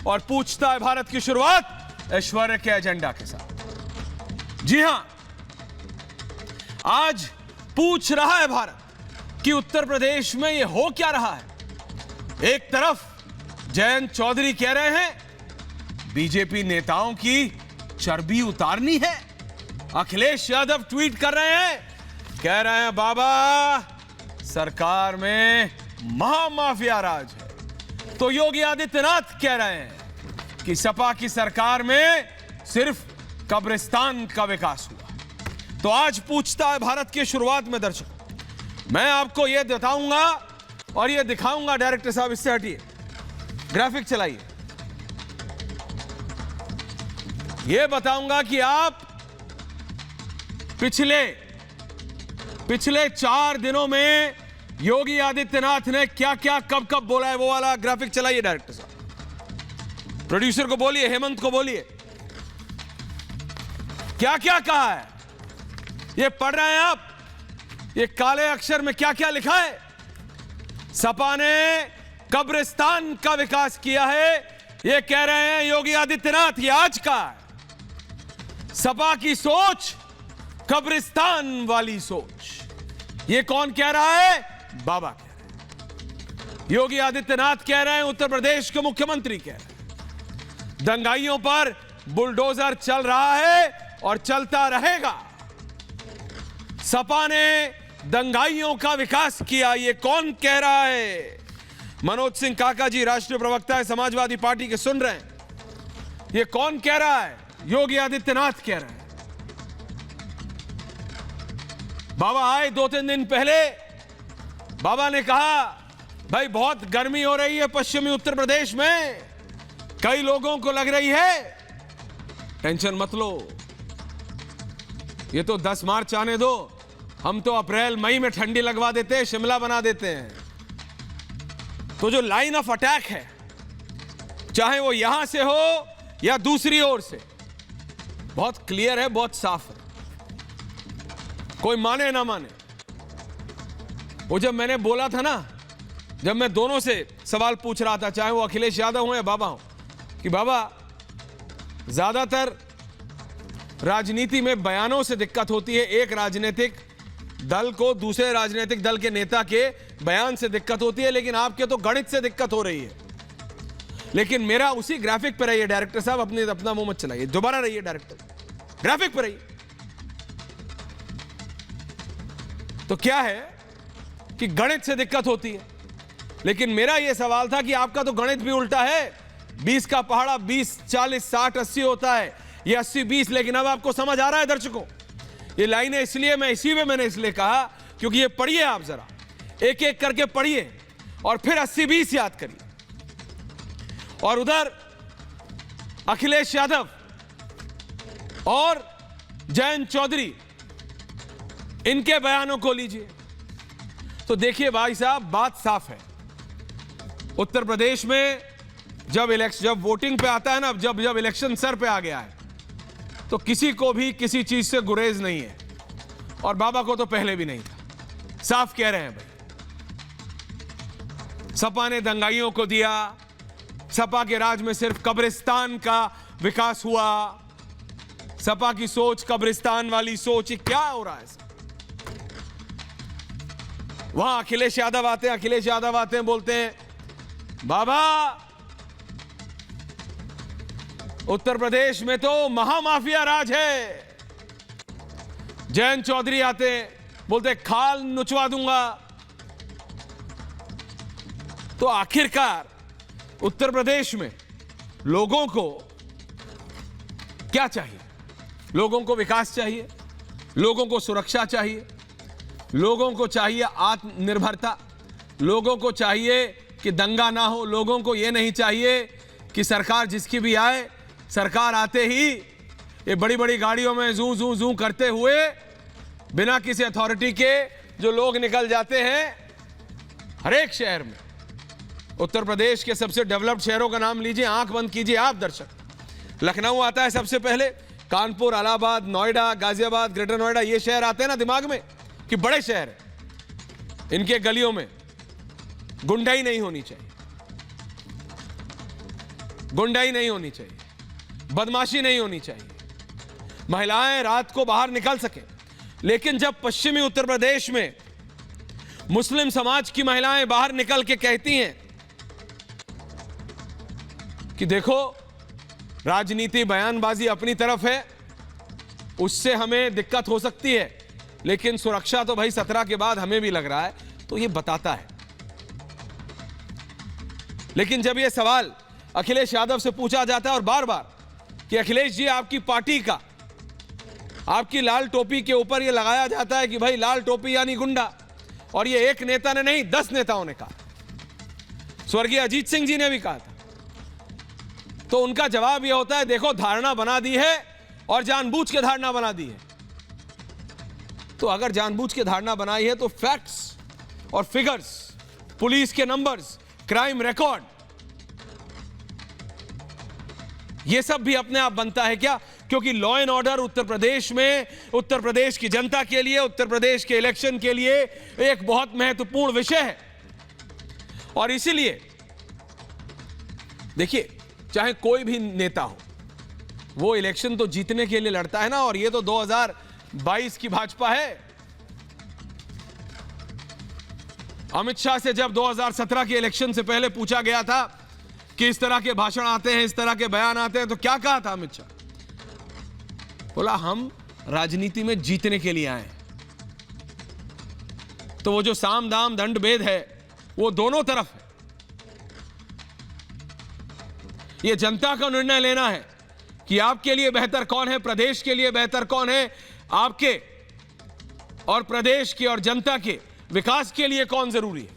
और पूछता है भारत की शुरुआत ऐश्वर्य के एजेंडा के साथ। जी हां, आज पूछ रहा है भारत कि उत्तर प्रदेश में यह हो क्या रहा है। एक तरफ जयंत चौधरी कह रहे हैं बीजेपी नेताओं की चर्बी उतारनी है। अखिलेश यादव ट्वीट कर रहे हैं, कह रहे हैं बाबा सरकार में महामाफिया राज है। तो योगी आदित्यनाथ कह रहे हैं कि सपा की सरकार में सिर्फ कब्रिस्तान का विकास हुआ। तो आज पूछता है भारत की शुरुआत में दर्शकों, मैं आपको यह बताऊंगा और यह दिखाऊंगा। डायरेक्टर साहब इससे हटिए, ग्राफिक चलाइए। यह बताऊंगा कि आप पिछले 4 दिनों में योगी आदित्यनाथ ने क्या क्या कब कब बोला है। वो वाला ग्राफिक चलाइए डायरेक्टर साहब। प्रोड्यूसर को बोलिए, हेमंत को बोलिए, क्या क्या कहा है। ये पढ़ रहे हैं आप, ये काले अक्षर में क्या क्या लिखा है। सपा ने कब्रिस्तान का विकास किया है, ये कह रहे हैं योगी आदित्यनाथ। ये आज का है। सपा की सोच कब्रिस्तान वाली सोच। ये कौन कह रहा है? बाबा कह रहे हैं। योगी आदित्यनाथ कह रहे हैं, उत्तर प्रदेश के मुख्यमंत्री कह रहे हैं दंगाइयों पर बुलडोजर चल रहा है और चलता रहेगा। सपा ने दंगाइयों का विकास किया, ये कौन कह रहा है? मनोज सिंह काका जी, राष्ट्रीय प्रवक्ता है समाजवादी पार्टी के, सुन रहे हैं। ये कौन कह रहा है? योगी आदित्यनाथ कह रहे हैं। बाबा आए 2-3 दिन पहले, बाबा ने कहा भाई बहुत गर्मी हो रही है पश्चिमी उत्तर प्रदेश में, कई लोगों को लग रही है, टेंशन मत लो, ये तो 10 मार्च आने दो, हम तो अप्रैल मई में ठंडी लगवा देते हैं, शिमला बना देते हैं। तो जो लाइन ऑफ अटैक है, चाहे वो यहां से हो या दूसरी ओर से, बहुत क्लियर है, बहुत साफ है। कोई माने ना माने, वो जब मैंने बोला था ना, जब मैं दोनों से सवाल पूछ रहा था, चाहे वो अखिलेश यादव हो या बाबा हो, कि बाबा ज्यादातर राजनीति में बयानों से दिक्कत होती है, एक राजनीतिक दल को दूसरे राजनीतिक दल के नेता के बयान से दिक्कत होती है, लेकिन आपके तो गणित से दिक्कत हो रही है। लेकिन मेरा उसी ग्राफिक पर रहिए डायरेक्टर साहब, अपना मुंह मत चलाइए, दोबारा रहिए डायरेक्टर, ग्राफिक पर रहिए। तो क्या है कि गणित से दिक्कत होती है, लेकिन मेरा यह सवाल था कि आपका तो गणित भी उल्टा है। 20 का पहाड़ा 20, 40, 60, 80 होता है, ये 80, 20। लेकिन अब आपको समझ आ रहा है दर्शकों, ये लाइनें इसलिए मैंने इसलिए कहा क्योंकि ये पढ़िए आप, जरा एक एक करके पढ़िए और फिर 80-20 याद करिए। और उधर अखिलेश यादव और जयंत चौधरी, इनके बयानों को लीजिए तो देखिए भाई साहब, बात साफ है। उत्तर प्रदेश में जब वोटिंग पे आता है ना, जब इलेक्शन सर पे आ गया है, तो किसी को भी किसी चीज से गुरेज नहीं है, और बाबा को तो पहले भी नहीं था। साफ कह रहे हैं भाई, सपा ने दंगाइयों को दिया, सपा के राज में सिर्फ कब्रिस्तान का विकास हुआ, सपा की सोच कब्रिस्तान वाली सोच। क्या हो रहा है? वहां अखिलेश यादव आते हैं, बोलते हैं बाबा उत्तर प्रदेश में तो महामाफिया राज है। जयंत चौधरी आते हैं, बोलते हैं खाल नुचवा दूंगा। तो आखिरकार उत्तर प्रदेश में लोगों को क्या चाहिए? लोगों को विकास चाहिए, लोगों को सुरक्षा चाहिए, लोगों को चाहिए आत्मनिर्भरता, लोगों को चाहिए कि दंगा ना हो, लोगों को यह नहीं चाहिए कि सरकार जिसकी भी आए, सरकार आते ही ये बड़ी बड़ी गाड़ियों में जू जू जू करते हुए बिना किसी अथॉरिटी के जो लोग निकल जाते हैं। हर एक शहर में, उत्तर प्रदेश के सबसे डेवलप्ड शहरों का नाम लीजिए, आंख बंद कीजिए आप दर्शक, लखनऊ आता है सबसे पहले, कानपुर, इलाहाबाद, नोएडा, गाजियाबाद, ग्रेटर नोएडा, ये शहर आते हैं ना दिमाग में कि बड़े शहर है। इनके गलियों में गुंडाई नहीं होनी चाहिए, गुंडाई नहीं होनी चाहिए, बदमाशी नहीं होनी चाहिए, महिलाएं रात को बाहर निकल सके। लेकिन जब पश्चिमी उत्तर प्रदेश में मुस्लिम समाज की महिलाएं बाहर निकल के कहती हैं कि देखो राजनीति बयानबाजी अपनी तरफ है, उससे हमें दिक्कत हो सकती है, लेकिन सुरक्षा तो भाई 17 के बाद हमें भी लग रहा है, तो ये बताता है। लेकिन जब ये सवाल अखिलेश यादव से पूछा जाता है और बार बार कि अखिलेश जी आपकी पार्टी का, आपकी लाल टोपी के ऊपर ये लगाया जाता है कि भाई लाल टोपी यानी गुंडा, और ये एक नेता ने नहीं 10 नेताओं ने कहा, स्वर्गीय अजीत सिंह जी ने भी कहा था, तो उनका जवाब यह होता है देखो धारणा बना दी है और जानबूझ के धारणा बना दी है। तो अगर जानबूझ के धारणा बनाई है तो फैक्ट्स और फिगर्स, पुलिस के नंबर्स, क्राइम रिकॉर्ड, यह सब भी अपने आप बनता है क्या? क्योंकि law and order Uttar Pradesh में, उत्तर प्रदेश की जनता के लिए, उत्तर प्रदेश के इलेक्शन के लिए एक बहुत महत्वपूर्ण विषय है। और इसीलिए देखिए, चाहे कोई भी नेता हो, वो इलेक्शन तो जीतने के लिए लड़ता है ना, और ये तो 2022 की भाजपा है। अमित शाह से जब 2017 के इलेक्शन से पहले पूछा गया था कि इस तरह के भाषण आते हैं, इस तरह के बयान आते हैं, तो क्या कहा था अमित शाह? बोला हम राजनीति में जीतने के लिए आए। तो वो जो साम दाम दंड भेद है वो दोनों तरफ है। ये जनता का निर्णय लेना है कि आपके लिए बेहतर कौन है, प्रदेश के लिए बेहतर कौन है, आपके और प्रदेश के और जनता के विकास के लिए कौन जरूरी है।